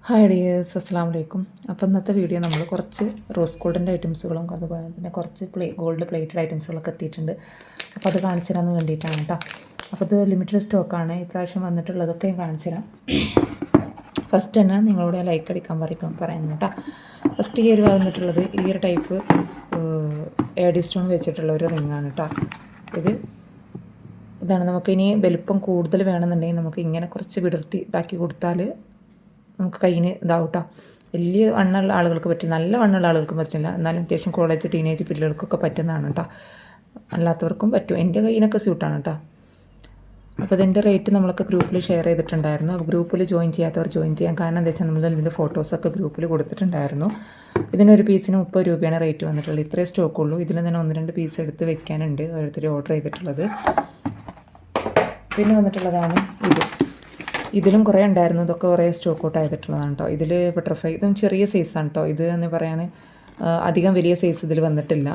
Hi dears, അസ്സലാമു അലൈക്കും. അപ്പോൾ ഇന്നത്തെ വീഡിയോ നമ്മൾ കുറച്ച് റോസ് ഗോൾഡിൻ്റെ ഐറ്റംസുകളും അതുപോലെ തന്നെ കുറച്ച് ഗോൾഡ് പ്ലേറ്റഡ് ഐറ്റംസുകളൊക്കെ എത്തിയിട്ടുണ്ട്. അപ്പോൾ അത് കാണിച്ചു തരാൻ വേണ്ടിയിട്ടാണ് കേട്ടോ. അപ്പോൾ ഇത് ലിമിറ്റഡ് സ്റ്റോക്കാണ് ഇപ്രാവശ്യം വന്നിട്ടുള്ളതൊക്കെ ഞാൻ കാണിച്ചു തരാം. ഫസ്റ്റ് തന്നെ നിങ്ങളോട് ലൈക്ക് അടിക്കാൻ പറയുന്നു കേട്ടോ. ഫസ്റ്റ് ഈ ഒരു വന്നിട്ടുള്ളത് ഈ ഒരു ടൈപ്പ് എഡി സ്റ്റോൺ വെച്ചിട്ടുള്ള ഒരു റിങ്ങാണ് കേട്ടോ. ഇതാണ്. നമുക്കിനി വലുപ്പം കൂടുതൽ വേണമെന്നുണ്ടെങ്കിൽ നമുക്ക് ഇങ്ങനെ കുറച്ച് വിടർത്തി ഇതാക്കി കൊടുത്താൽ നമുക്ക് കയ്യിന് ഇതാവട്ടോ. വലിയ വണ്ണമുള്ള ആളുകൾക്ക് പറ്റില്ല, നല്ല വണ്ണമുള്ള ആളുകൾക്ക് പറ്റില്ല, എന്നാലും അത്യാവശ്യം കോളേജ് ടീനേജ് പിള്ളേർക്കൊക്കെ പറ്റുന്നതാണ് കേട്ടോ. അല്ലാത്തവർക്കും പറ്റും. എൻ്റെ കയ്യിനൊക്കെ സ്യൂട്ടാണ് കേട്ടോ. അപ്പോൾ ഇതിൻ്റെ റേറ്റ് നമ്മളൊക്കെ ഗ്രൂപ്പിൽ ഷെയർ ചെയ്തിട്ടുണ്ടായിരുന്നു. അപ്പോൾ ഗ്രൂപ്പിൽ ജോയിൻ ചെയ്യാത്തവർ ജോയിൻ ചെയ്യാൻ കാരണം എന്താ വെച്ചാൽ നമ്മൾ ഇതിൻ്റെ ഫോട്ടോസൊക്കെ ഗ്രൂപ്പിൽ കൊടുത്തിട്ടുണ്ടായിരുന്നു. ഇതിനൊരു പീസിന് 30 രൂപയാണ് റേറ്റ് വന്നിട്ടുള്ളത്. ഇത്രേ സ്റ്റോക്കുള്ളൂ. ഇതിന് തന്നെ 1-2 പീസ് എടുത്ത് വെക്കാനുണ്ട് ഓരോരുത്തർ ഓർഡർ ചെയ്തിട്ടുള്ളത്. പിന്നെ വന്നിട്ടുള്ളതാണ് ഇതിലും കുറേ ഉണ്ടായിരുന്നു. ഇതൊക്കെ കുറേ സ്റ്റോക്ക് ഔട്ട് ആയിട്ടുള്ളതാണ് കേട്ടോ. ഇതിൽ ബട്ടർഫ്ലൈ ഇതും ചെറിയ സൈസാണ് കേട്ടോ. ഇത് എന്ന് പറയാൻ അധികം വലിയ സൈസ് ഇതിൽ വന്നിട്ടില്ല.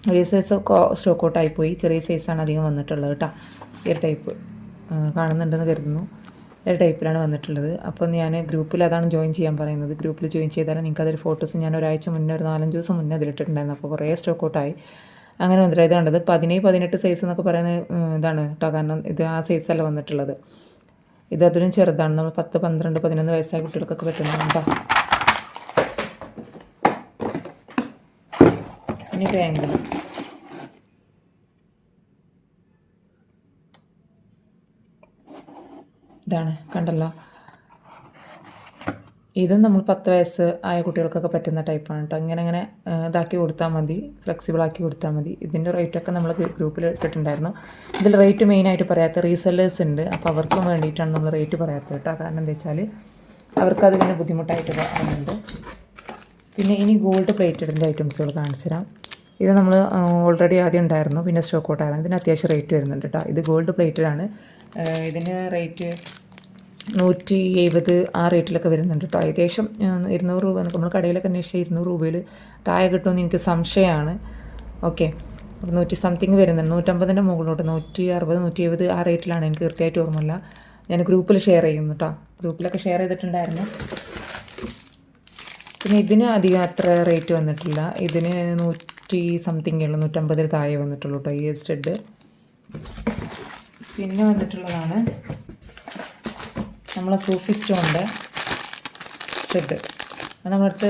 വലിയ സൈസ് സ്റ്റോക്ക് ഔട്ട് ആയിപ്പോയി. ചെറിയ സൈസാണ് അധികം വന്നിട്ടുള്ളത് കേട്ടോ. ഈ ഒരു ടൈപ്പ് കാണുന്നുണ്ടെന്ന് കരുതുന്നു. ഈ ടൈപ്പിലാണ് വന്നിട്ടുള്ളത്. അപ്പോൾ ഞാൻ ഗ്രൂപ്പിൽ അതാണ് ജോയിൻ ചെയ്യാൻ പറയുന്നത്. ഗ്രൂപ്പിൽ ജോയിൻ ചെയ്താൽ നിങ്ങൾക്ക് അതിൽ ഫോട്ടോസ് ഞാൻ ഒരാഴ്ച മുന്നേ ഒരു 4-5 ദിവസം മുന്നേ അതിലിട്ടിട്ടുണ്ടായിരുന്നു. അപ്പോൾ കുറേ സ്റ്റോക്ക് ഔട്ടായി. അങ്ങനെ വന്നിട്ട് ഇത് കണ്ടത് 17-18 സൈസ് എന്നൊക്കെ പറയുന്നത് ഇതാണ് കേട്ടോ. കാരണം ഇത് ആ സൈസല്ല വന്നിട്ടുള്ളത്. ഇത് അതിലും ചെറുതാണ്. നമ്മൾ 10, 12, 11 വയസ്സായ കുട്ടികൾക്കൊക്കെ പറ്റുന്നതാണ് കേട്ടോ. ഇനി ബാങ്കിൾ ഇതാണ്, കണ്ടല്ലോ. ഇതും നമ്മൾ 10 വയസ്സ് ആയ കുട്ടികൾക്കൊക്കെ പറ്റുന്ന ടൈപ്പാണ് കേട്ടോ. ഇങ്ങനെ ഇതാക്കി കൊടുത്താൽ മതി, ഫ്ലെക്സിബിൾ ആക്കി കൊടുത്താൽ മതി. ഇതിൻ്റെ റേറ്റൊക്കെ നമ്മൾ ഗ്രൂപ്പിൽ ഇട്ടിട്ടുണ്ടായിരുന്നു. ഇതിൽ റേറ്റ് മെയിനായിട്ട് പറയാത്ത റീസെല്ലേഴ്സ് ഉണ്ട്. അപ്പോൾ അവർക്കും വേണ്ടിയിട്ടാണ് നമ്മൾ റേറ്റ് പറയാത്തത് കേട്ടോ. കാരണം എന്താ വെച്ചാൽ അവർക്കത് പിന്നെ ബുദ്ധിമുട്ടായിട്ട് പറയുന്നുണ്ട്. പിന്നെ ഇനി ഗോൾഡ് പ്ലേറ്റഡിൻ്റെ ഐറ്റംസുകൾ കാണിച്ചു തരാം. ഇത് നമ്മൾ ഓൾറെഡി ആദ്യം ഉണ്ടായിരുന്നു, പിന്നെ സ്റ്റോക്ക് ഔട്ട് ആയതാണ്. ഇതിന് അത്യാവശ്യം റേറ്റ് വരുന്നുണ്ട് കേട്ടോ. ഇത് ഗോൾഡ് പ്ലേറ്റഡാണ്. ഇതിന് റേറ്റ് 170 ആ റേറ്റിലൊക്കെ വരുന്നുണ്ട് കേട്ടോ. ഏകദേശം 200 രൂപ. നമ്മൾ കടയിലൊക്കെ അന്വേഷിച്ചാൽ 200 രൂപയിൽ താഴെ കിട്ടുമെന്ന് എനിക്ക് സംശയമാണ്. ഓക്കെ, 100 സംതിങ് വരുന്നുണ്ട്. 150ൻ്റെ മുകളിലോട്ട് 160, 170 ആ റേറ്റിലാണ്. എനിക്ക് കൃത്യമായിട്ട് ഓർമ്മയില്ല. ഞാൻ ഗ്രൂപ്പിൽ ഷെയർ ചെയ്യുന്നു കേട്ടോ. ഗ്രൂപ്പിലൊക്കെ ഷെയർ ചെയ്തിട്ടുണ്ടായിരുന്നു. പിന്നെ ഇതിന് അധികം അത്ര റേറ്റ് വന്നിട്ടില്ല. ഇതിന് 100 സംതിങ്ങേ ഉള്ളൂ, 150 താഴെ വന്നിട്ടുള്ളൂ കേട്ടോ ഈ സ്റ്റഡ്. പിന്നെ വന്നിട്ടുള്ളതാണ് നമ്മളെ സൂഫി സ്റ്റോണിൻ്റെ സ്റ്റഡ്. അത് നമ്മളടുത്ത്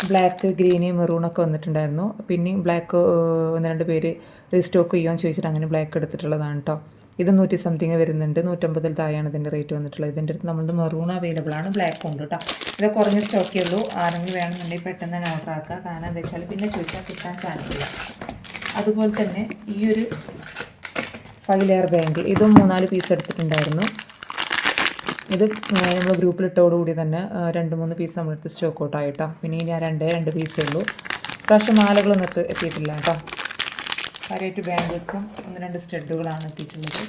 ബ്ലാക്ക്, ഗ്രീന്, മെറൂണൊക്കെ വന്നിട്ടുണ്ടായിരുന്നു. പിന്നെയും ബ്ലാക്ക് 1-2 പേര് റീസ്റ്റോക്ക് ചെയ്യുമെന്ന് ചോദിച്ചിട്ട് അങ്ങനെ ബ്ലാക്ക് എടുത്തിട്ടുള്ളതാണ് കേട്ടോ. ഇത് 100 സംതിങ് വരുന്നുണ്ട്. 150 താഴെയാണ് ഇതിൻ്റെ റേറ്റ് വന്നിട്ടുള്ളത്. ഇതിൻ്റെ അടുത്ത് നമ്മളത് മെറൂൺ അവൈലബിൾ ആണ്, ബ്ലാക്ക് ഉണ്ട് കേട്ടോ. ഇത് കുറഞ്ഞ സ്റ്റോക്കേ ഉള്ളൂ. ആരെങ്കിലും വേണമെന്നുണ്ടെങ്കിൽ പെട്ടെന്ന് തന്നെ ഓർഡർ ആക്കുക. കാരണം എന്താ വെച്ചാൽ പിന്നെ ചോദിച്ചാൽ കിട്ടാൻ ചാൻസ് ഇല്ല. അതുപോലെ തന്നെ ഈ ഒരു 5 ലെയർ ബാങ്കിൾ ഇതും 3-4 പീസ് എടുത്തിട്ടുണ്ടായിരുന്നു. ഇത് നമ്മൾ ഗ്രൂപ്പിലിട്ടോടുകൂടി തന്നെ 2-3 പീസ് നമ്മളെടുത്ത് സ്റ്റോക്ക് ഔട്ട് ആയിട്ടോ. പിന്നെ ഇനി 2 പീസേ ഉള്ളൂ. പ്രാവശ്യം മാലകളൊന്നും എത്തിയിട്ടില്ല കേട്ടോ. കാര്യമായിട്ട് ബാങ്കിൾസും 1-2 സ്റ്റഡുകളാണ് എത്തിയിട്ടുള്ളത്.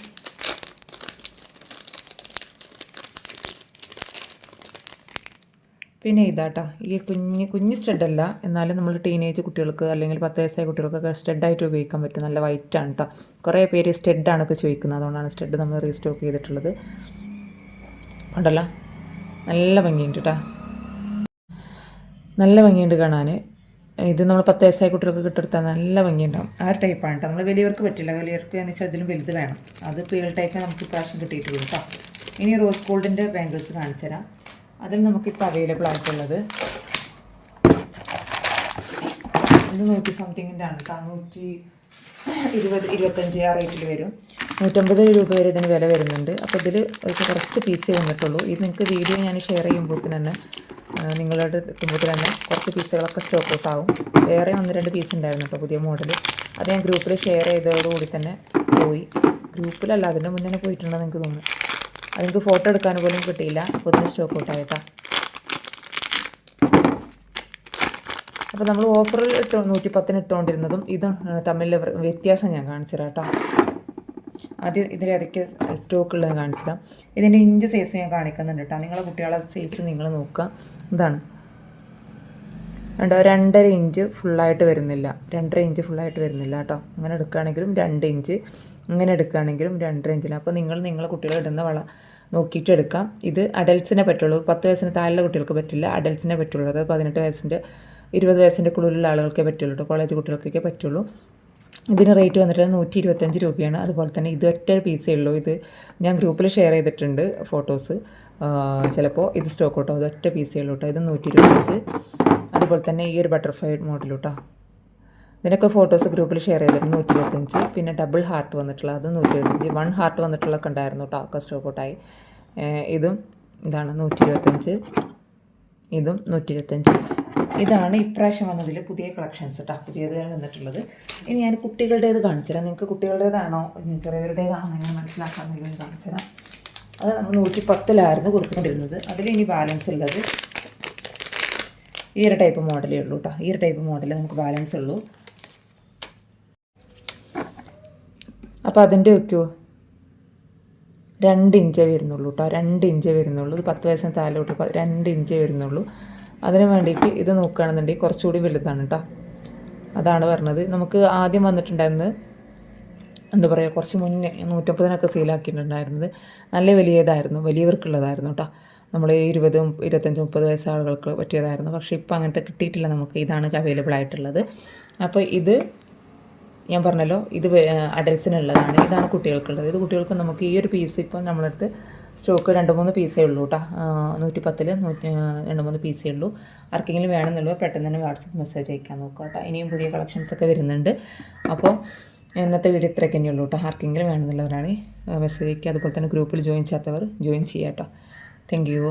പിന്നെ ഇതാട്ടോ, ഈ കുഞ്ഞ് സ്റ്റഡല്ല, എന്നാലും നമ്മൾ ടീനേജ് കുട്ടികൾക്ക് അല്ലെങ്കിൽ 10 വയസ്സായ കുട്ടികൾക്കൊക്കെ സ്റ്റഡായിട്ട് ഉപയോഗിക്കാൻ പറ്റും. നല്ല വൈറ്റാണ് കേട്ടോ. കുറേ പേര് സ്റ്റഡാണ് ഇപ്പോൾ ചോദിക്കുന്നത്. അതുകൊണ്ടാണ് സ്റ്റഡ് നമ്മൾ റീസ്റ്റോക്ക് ചെയ്തിട്ടുള്ളത്. ഉണ്ടല്ലോ, നല്ല ഭംഗിയുണ്ട് കേട്ടോ. നല്ല ഭംഗിയുണ്ട് കാണാൻ. ഇത് നമ്മൾ 10 വയസ്സായ കുട്ടികൾക്ക് കിട്ടെടുത്താൽ നല്ല ഭംഗിയുണ്ടാവും. ആ ഒരു ടൈപ്പാണ് കേട്ടോ. നമ്മൾ വലിയവർക്ക് പറ്റില്ല. വലിയവർക്ക് എന്ന് വെച്ചാൽ ഇതിലും വലുത് വേണം. അത് പേൾ ടൈപ്പ് നമുക്ക് ഇപ്രാവശ്യം കിട്ടിയിട്ടുള്ളൂ കേട്ടോ. ഇനി റോസ് ഗോൾഡിൻ്റെ ബാംഗിൾസ് കാണിച്ചു തരാം. അതിൽ നമുക്കിപ്പോൾ അവൈലബിൾ ആയിട്ടുള്ളത് ഇത് 100 സംതിങ്ങിൻ്റെ ആണ് കേട്ടോ. 120, 25 ആ റേറ്റിൽ വരും. 150 രൂപ വരെ ഇതിന് വില വരുന്നുണ്ട്. അപ്പോൾ ഇതിൽ കുറച്ച് പീസേ വന്നിട്ടുള്ളൂ. ഇത് നിങ്ങൾക്ക് വീഡിയോ ഞാൻ ഷെയർ ചെയ്യുമ്പോൾ തന്നെ നിങ്ങളുടെ എത്തുമ്പോൾ തന്നെ കുറച്ച് പീസുകളൊക്കെ സ്റ്റോക്ക് ഔട്ട് ആവും. വേറെ 1-2 പീസ് ഉണ്ടായിരുന്നു കേട്ടോ പുതിയ മോഡൽ. അത് ഞാൻ ഗ്രൂപ്പിൽ ഷെയർ ചെയ്തതോടുകൂടി തന്നെ പോയി. ഗ്രൂപ്പിലല്ല, അതിൻ്റെ മുന്നേ പോയിട്ടുണ്ടെന്ന് എനിക്ക് തോന്നുന്നു. അതെനിക്ക് ഫോട്ടോ എടുക്കാൻ പോലും കിട്ടിയില്ല. അപ്പോൾ ഇതിന് സ്റ്റോക്ക് ഔട്ട് ആയിട്ടാ. അപ്പോൾ നമ്മൾ ഓഫറിൽ 110 ഇട്ടുകൊണ്ടിരുന്നതും ഇതും തമ്മിലുള്ള വ്യത്യാസം ഞാൻ കാണിച്ചു തരാം കേട്ടോ. ആദ്യം ഇതിൽ ഏതൊക്കെ സ്റ്റോക്കുള്ളത് കാണിച്ചിടാം. ഇതിൻ്റെ ഇഞ്ച് സൈസ് ഞാൻ കാണിക്കുന്നുണ്ട് കേട്ടോ. നിങ്ങളെ കുട്ടികളെ സൈസ് നിങ്ങൾ നോക്കുക. ഇതാണ് കണ്ടോ, 2.5 ഇഞ്ച് ഫുള്ളായിട്ട് വരുന്നില്ല. 2.5 ഇഞ്ച് ഫുള്ളായിട്ട് വരുന്നില്ല കേട്ടോ. അങ്ങനെ എടുക്കുകയാണെങ്കിലും 2 ഇഞ്ച്, ഇങ്ങനെ എടുക്കുകയാണെങ്കിലും 2.5 ഇഞ്ചിന്. അപ്പോൾ നിങ്ങളെ കുട്ടികൾ ഇടുന്ന നോക്കിയിട്ട് എടുക്കാം. ഇത് അഡൽട്ട്സിനെ പറ്റുള്ളൂ, 10 വയസ്സിന് താഴെയുള്ള കുട്ടികൾക്ക് പറ്റില്ല, അഡൽട്ട്സിനെ പറ്റുള്ളൂ. അത് 18 വയസ്സിൻ്റെ 20 വയസ്സിൻ്റെ ഉള്ളിലുള്ള ആളുകൾക്കേ പറ്റുള്ളൂ കേട്ടോ, കോളേജ് കുട്ടികൾക്കൊക്കെ പറ്റുള്ളൂ. ഇതിന് റേറ്റ് വന്നിട്ട് 125 രൂപയാണ്. അതുപോലെ തന്നെ ഇത് ഒറ്റ പീസേ ഉള്ളൂ. ഇത് ഞാൻ ഗ്രൂപ്പിൽ ഷെയർ ചെയ്തിട്ടുണ്ട് ഫോട്ടോസ്. ചിലപ്പോൾ ഇത് സ്റ്റോക്ക് കേട്ടോ, ഇത് ഒറ്റ പീസേ ഉള്ളൂ കേട്ടോ. ഇത് 125. അതുപോലെ തന്നെ ഈ ഒരു ബട്ടർഫ്ലൈ മോഡൽ കേട്ടോ, ഇതിനൊക്കെ ഫോട്ടോസ് ഗ്രൂപ്പിൽ ഷെയർ ചെയ്തിട്ട് 125. പിന്നെ ഡബിൾ ഹാർട്ട് വന്നിട്ടുള്ള അതും 125. 1 ഹാർട്ട് വന്നിട്ടുള്ളതൊക്കെ ഉണ്ടായിരുന്നു കേട്ടോ, ഒക്കെ സ്റ്റോക്ക് ഔട്ടായി. ഇതും ഇതാണ് 125, ഇതും 125. ഇതാണ് ഇപ്രാവശ്യം വന്നതിൽ പുതിയ കളക്ഷൻസ് കേട്ടോ, പുതിയതാണ് വന്നിട്ടുള്ളത്. ഇനി ഞാൻ കുട്ടികളുടേത് കാണിച്ചു തരാം. നിങ്ങൾക്ക് കുട്ടികളുടേതാണോ ചെറിയവരുടേതാണോ എങ്ങനെ മനസ്സിലാക്കാൻ വേണ്ടി കാണിച്ചു തരാം. അത് നമ്മൾ 110 കൊടുത്തുകൊണ്ടിരുന്നത്. അതിൽ ഇനി ബാലൻസ് ഉള്ളത് ഈ ഒരു ടൈപ്പ് മോഡലേ ഉള്ളൂ കേട്ടോ. ഈ ഒരു ടൈപ്പ് മോഡലേ നമുക്ക് ബാലൻസ് ഉള്ളൂ. അപ്പോൾ അതിൻ്റെ വയ്ക്കുമോ 2 ഇഞ്ചേ വരുന്നുള്ളൂ കേട്ടോ, 2 ഇഞ്ചേ വരുന്നുള്ളൂ. ഇത് 10 വയസ്സിന് താഴോട്ട് 2 ഇഞ്ചേ വരുന്നുള്ളൂ. അതിന് വേണ്ടിയിട്ട് ഇത് നോക്കുകയാണെന്നുണ്ടെങ്കിൽ കുറച്ചുകൂടി വലുതാണ് കേട്ടോ. അതാണ് പറഞ്ഞത്. നമുക്ക് ആദ്യം വന്നിട്ടുണ്ടായിരുന്നത് എന്താ പറയുക, കുറച്ച് മുന്നേ 150 സെയിലാക്കിയിട്ടുണ്ടായിരുന്നത് നല്ല വലിയതായിരുന്നു, വലിയവർക്കുള്ളതായിരുന്നു കേട്ടോ. നമ്മൾ 20, 25, 30 വയസ്സ് ആളുകൾക്ക് പറ്റിയതായിരുന്നു. പക്ഷേ ഇപ്പോൾ അങ്ങനത്തെ കിട്ടിയിട്ടില്ല നമുക്ക്. ഇതാണ് അവൈലബിൾ ആയിട്ടുള്ളത്. അപ്പോൾ ഇത് ഞാൻ പറഞ്ഞല്ലോ, ഇത് അഡൽട്ട്സിനുള്ളതാണ്. ഇതാണ് കുട്ടികൾക്കുള്ളത്. ഇത് കുട്ടികൾക്ക് നമുക്ക് ഈ ഒരു പീസ് ഇപ്പം നമ്മളടുത്ത് സ്റ്റോക്ക് 2-3 പീസേ ഉള്ളൂ കേട്ടോ. 110 2-3 പീസേ ഉള്ളൂ. ആർക്കെങ്കിലും വേണമെന്നുള്ളത് പെട്ടെന്ന് തന്നെ വാട്സപ്പ് മെസ്സേജ് അയക്കാൻ നോക്കുക കേട്ടോ. ഇനിയും പുതിയ കളക്ഷൻസൊക്കെ വരുന്നുണ്ട്. അപ്പോൾ ഇന്നത്തെ വീഡിയോ ഇത്രയൊക്കെ തന്നെയുള്ളൂ കേട്ടോ. ആർക്കെങ്കിലും വേണമെന്നുള്ളവരാണ് മെസ്സേജ് അയക്കുക. അതുപോലെ തന്നെ ഗ്രൂപ്പിൽ ജോയിൻ ചെയ്യാത്തവർ ജോയിൻ ചെയ്യാം കേട്ടോ. Thank you.